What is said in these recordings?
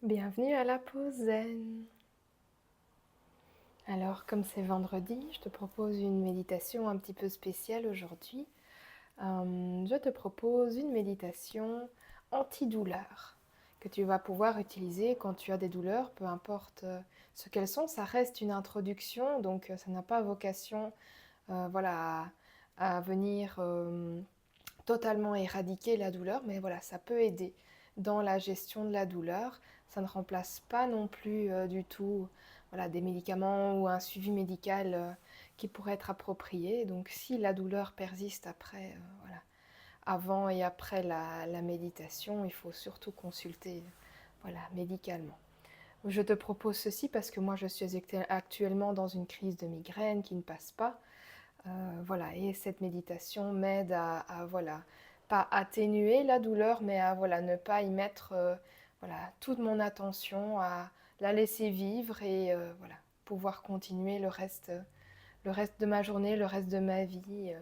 Bienvenue à la pause zen. Alors, comme c'est vendredi, je te propose une méditation un petit peu spéciale aujourd'hui. Je te propose une méditation anti-douleur que tu vas pouvoir utiliser quand tu as des douleurs, peu importe ce qu'elles sont. Ça reste une introduction, donc ça n'a pas vocation voilà, à venir totalement éradiquer la douleur, mais voilà, ça peut aider dans la gestion de la douleur. Ça ne remplace pas non plus du tout voilà, des médicaments ou un suivi médical qui pourrait être approprié. Donc si la douleur persiste après, voilà, avant et après la méditation, il faut surtout consulter voilà, médicalement. Je te propose ceci parce que moi je suis actuellement dans une crise de migraine qui ne passe pas. Voilà, et cette méditation m'aide voilà, pas atténuer la douleur, mais à voilà, ne pas y mettre voilà, toute mon attention, à la laisser vivre et voilà, pouvoir continuer le reste de ma journée, le reste de ma vie,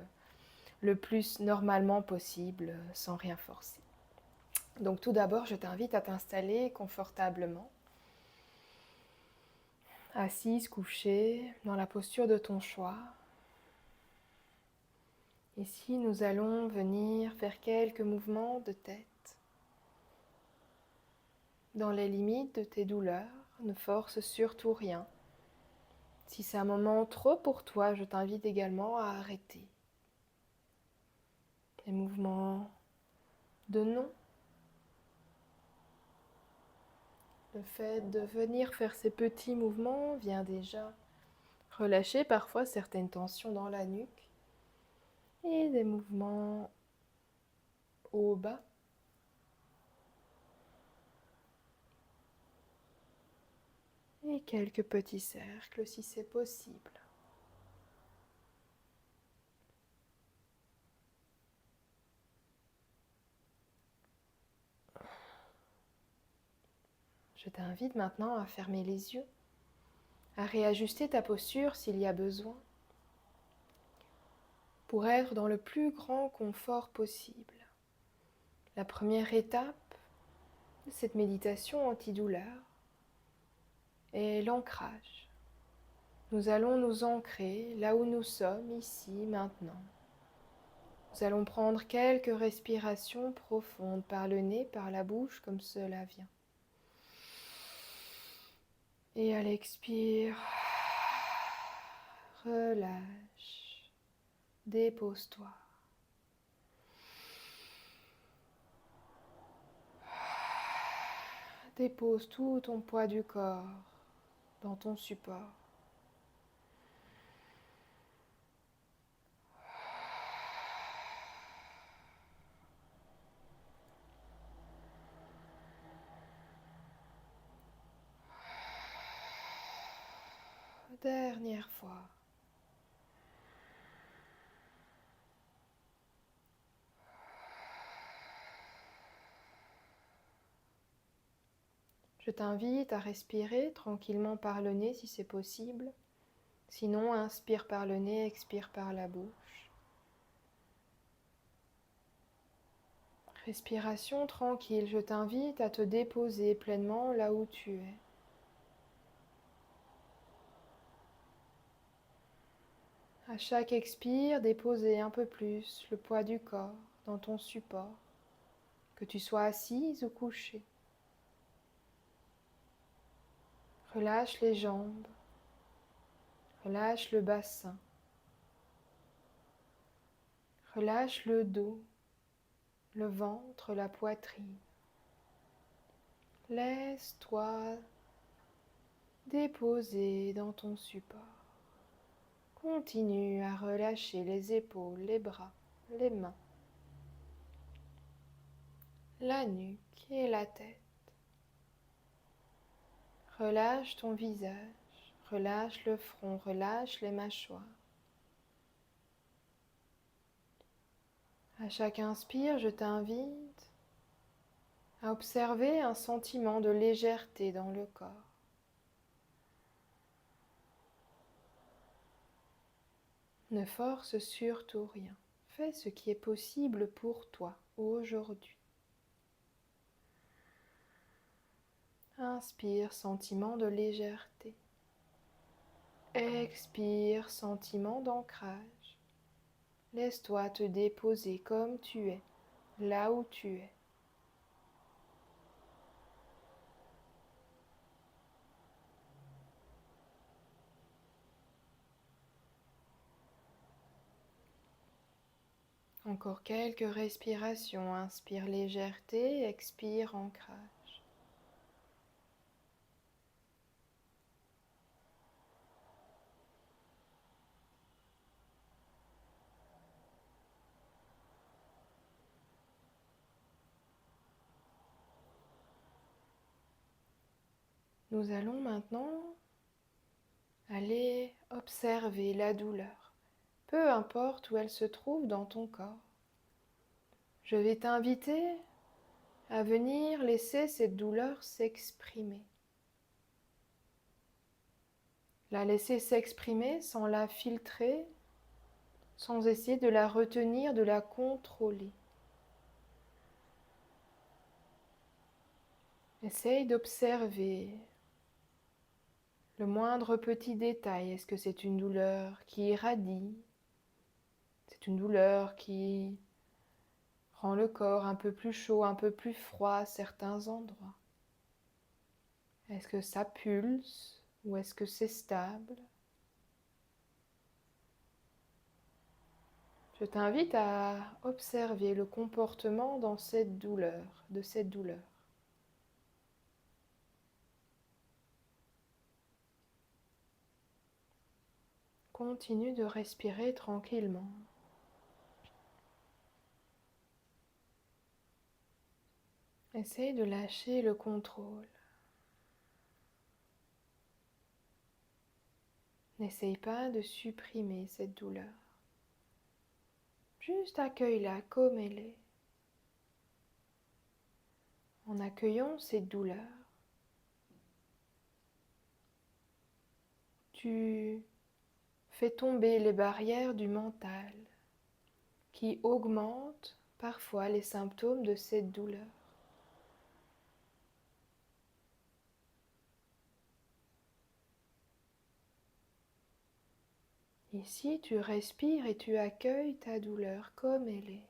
le plus normalement possible, sans rien forcer. Donc tout d'abord, je t'invite à t'installer confortablement, assise, couchée, dans la posture de ton choix. Ici, nous allons venir faire quelques mouvements de tête. Dans les limites de tes douleurs, ne force surtout rien. Si c'est un moment trop pour toi, je t'invite également à arrêter. Les mouvements de non. Le fait de venir faire ces petits mouvements vient déjà relâcher parfois certaines tensions dans la nuque. Et des mouvements haut-bas. Et quelques petits cercles si c'est possible. Je t'invite maintenant à fermer les yeux, à réajuster ta posture s'il y a besoin, pour être dans le plus grand confort possible. La première étape de cette méditation antidouleur est l'ancrage. Nous allons nous ancrer là où nous sommes, ici, maintenant. Nous allons prendre quelques respirations profondes par le nez, par la bouche, comme cela vient. Et à l'expire, relâche, dépose-toi. Dépose tout ton poids du corps dans ton support. Dernière fois. Je t'invite à respirer tranquillement par le nez si c'est possible. Sinon, inspire par le nez, expire par la bouche. Respiration tranquille, je t'invite à te déposer pleinement là où tu es. À chaque expire, déposer un peu plus le poids du corps dans ton support, que tu sois assise ou couchée. Relâche les jambes, relâche le bassin, relâche le dos, le ventre, la poitrine. Laisse-toi déposer dans ton support. Continue à relâcher les épaules, les bras, les mains, la nuque et la tête. Relâche ton visage, relâche le front, relâche les mâchoires. À chaque inspire, je t'invite à observer un sentiment de légèreté dans le corps. Ne force surtout rien. Fais ce qui est possible pour toi aujourd'hui. Inspire, sentiment de légèreté. Expire, sentiment d'ancrage. Laisse-toi te déposer comme tu es, là où tu es. Encore quelques respirations. Inspire légèreté, expire ancrage. Nous allons maintenant aller observer la douleur, peu importe où elle se trouve dans ton corps. Je vais t'inviter à venir laisser cette douleur s'exprimer. La laisser s'exprimer sans la filtrer, sans essayer de la retenir, de la contrôler. Essaye d'observer le moindre petit détail. Est-ce que c'est une douleur qui irradie? C'est une douleur qui rend le corps un peu plus chaud, un peu plus froid à certains endroits? Est-ce que ça pulse ou est-ce que c'est stable? Je t'invite à observer le comportement dans cette douleur, de cette douleur. Continue de respirer tranquillement. Essaye de lâcher le contrôle. N'essaye pas de supprimer cette douleur. Juste accueille-la comme elle est. En accueillant cette douleur, tu fais tomber les barrières du mental qui augmentent parfois les symptômes de cette douleur. Ici, tu respires et tu accueilles ta douleur comme elle est.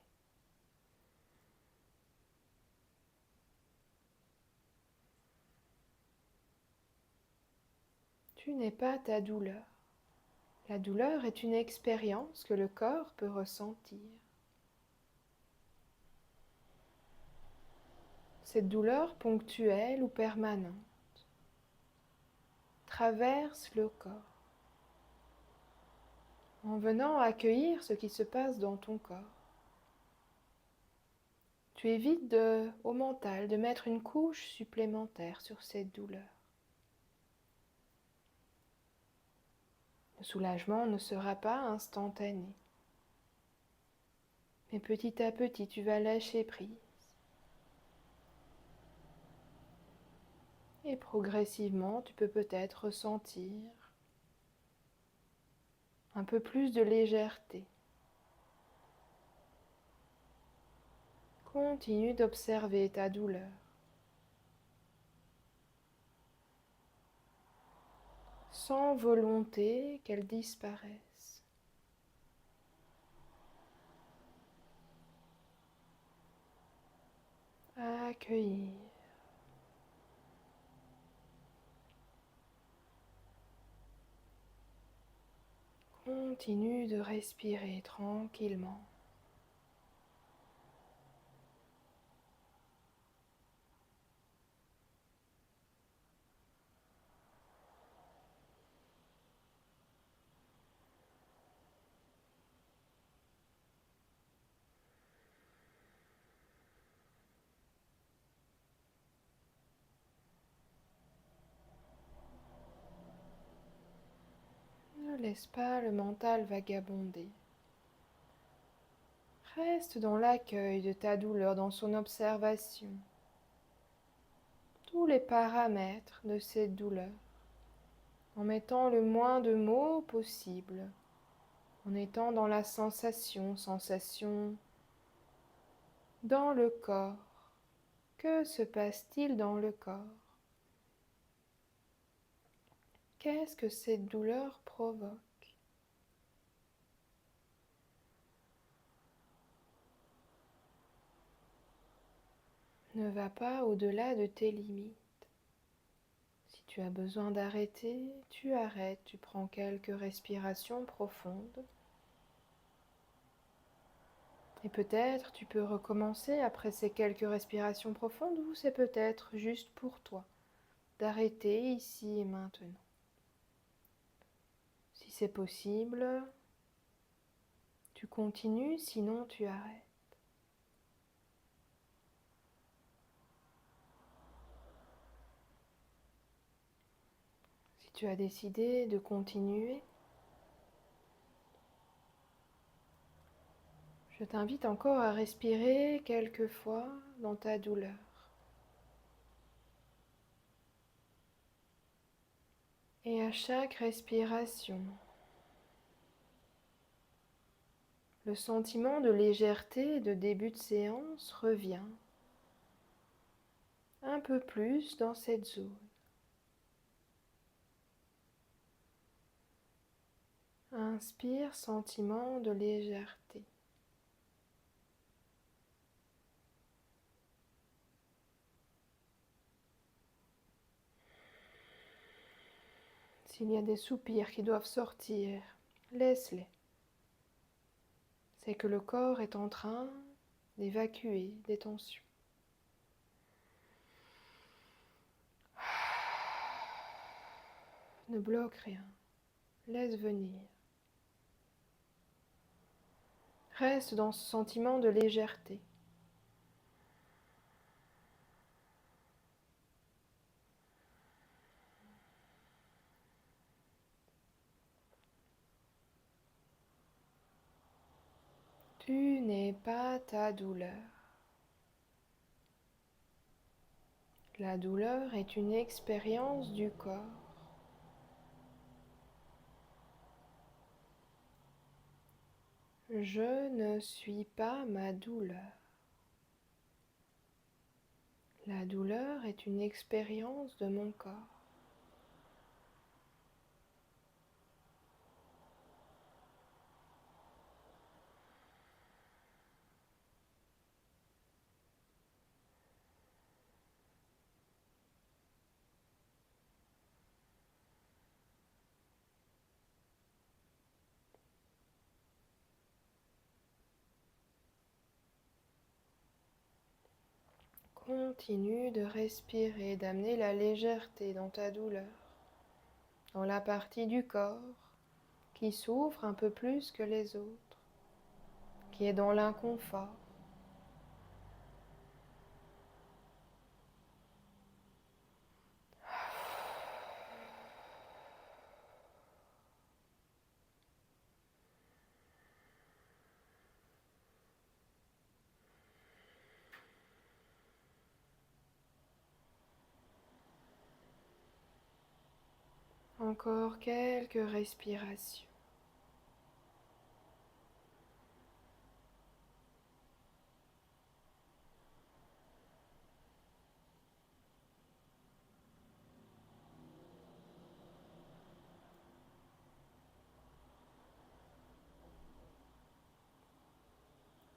Tu n'es pas ta douleur. La douleur est une expérience que le corps peut ressentir. Cette douleur ponctuelle ou permanente traverse le corps. En venant accueillir ce qui se passe dans ton corps, tu évites au mental de mettre une couche supplémentaire sur cette douleur. Le soulagement ne sera pas instantané, mais petit à petit tu vas lâcher prise. Et progressivement, tu peux peut-être ressentir un peu plus de légèreté. Continue d'observer ta douleur, sans volonté qu'elle disparaisse. Accueillir. Continue de respirer tranquillement. Ne laisse pas le mental vagabonder. Reste dans l'accueil de ta douleur, dans son observation. Tous les paramètres de cette douleur, en mettant le moins de mots possible, en étant dans la sensation dans le corps. Que se passe-t-il dans le corps? Qu'est-ce que cette douleur provoque? Ne va pas au-delà de tes limites. Si tu as besoin d'arrêter, tu arrêtes, tu prends quelques respirations profondes. Et peut-être tu peux recommencer après ces quelques respirations profondes ou c'est peut-être juste pour toi d'arrêter ici et maintenant. Si c'est possible, tu continues, sinon tu arrêtes. Si tu as décidé de continuer, je t'invite encore à respirer quelques fois dans ta douleur. Et à chaque respiration, le sentiment de légèreté de début de séance revient un peu plus dans cette zone. Inspire, sentiment de légèreté. S'il y a des soupirs qui doivent sortir, laisse-les. C'est que le corps est en train d'évacuer des tensions. Ne bloque rien, laisse venir. Reste dans ce sentiment de légèreté. Tu n'es pas ta douleur. La douleur est une expérience du corps. Je ne suis pas ma douleur. La douleur est une expérience de mon corps. Continue de respirer, d'amener la légèreté dans ta douleur, dans la partie du corps qui souffre un peu plus que les autres, qui est dans l'inconfort. Encore quelques respirations.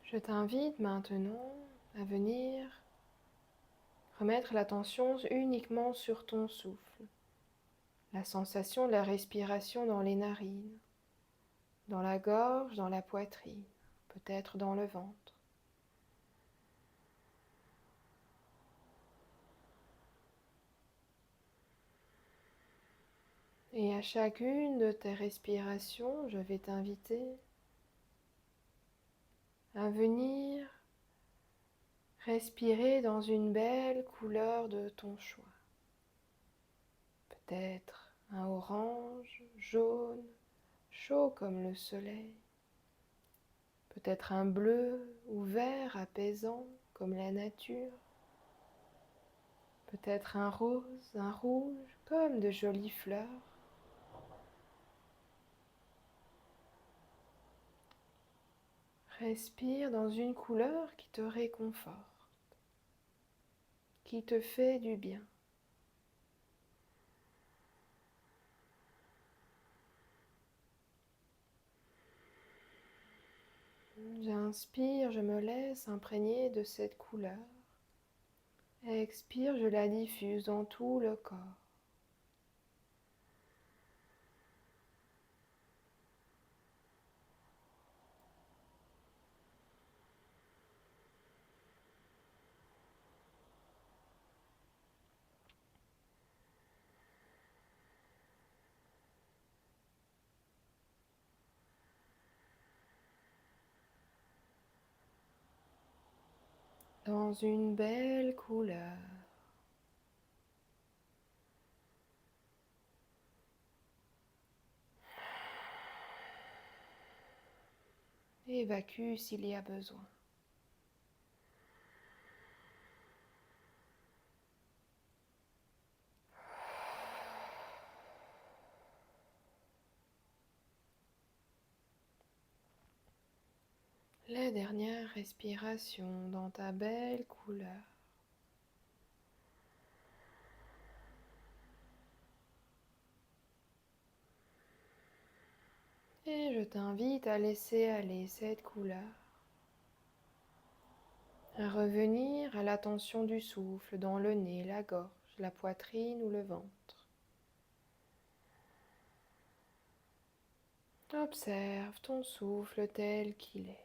Je t'invite maintenant à venir remettre l'attention uniquement sur ton souffle, la sensation de la respiration dans les narines, dans la gorge, dans la poitrine, peut-être dans le ventre. Et à chacune de tes respirations, je vais t'inviter à venir respirer dans une belle couleur de ton choix. Peut-être un orange, jaune, chaud comme le soleil. Peut-être un bleu ou vert apaisant comme la nature. Peut-être un rose, un rouge comme de jolies fleurs. Respire dans une couleur qui te réconforte, qui te fait du bien. J'inspire, je me laisse imprégner de cette couleur. Expire, je la diffuse dans tout le corps. Dans une belle couleur. Évacue s'il y a besoin. Les dernières respirations dans ta belle couleur. Et je t'invite à laisser aller cette couleur, à revenir à l'attention du souffle dans le nez, la gorge, la poitrine ou le ventre. Observe ton souffle tel qu'il est.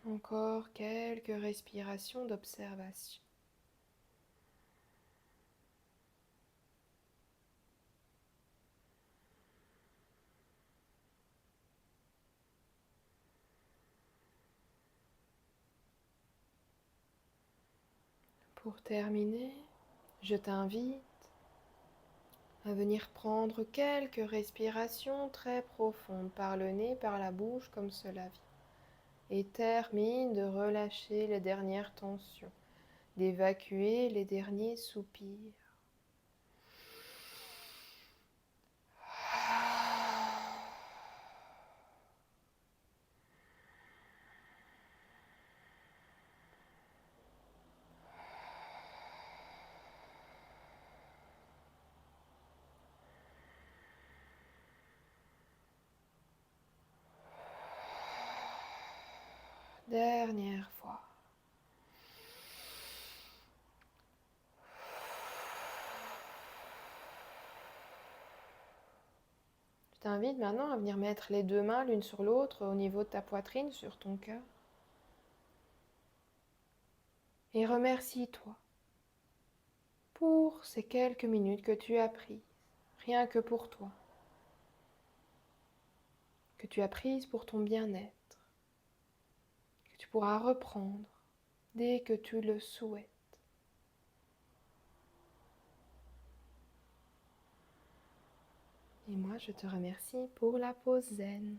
Encore quelques respirations d'observation. Pour terminer, je t'invite à venir prendre quelques respirations très profondes par le nez, par la bouche comme cela vient. Et termine de relâcher les dernières tensions, d'évacuer les derniers soupirs. Dernière fois. Je t'invite maintenant à venir mettre les deux mains l'une sur l'autre au niveau de ta poitrine, sur ton cœur. Et remercie-toi pour ces quelques minutes que tu as prises, rien que pour toi, que tu as prises pour ton bien-être, que tu pourras reprendre dès que tu le souhaites. Et moi, je te remercie pour la pause zen.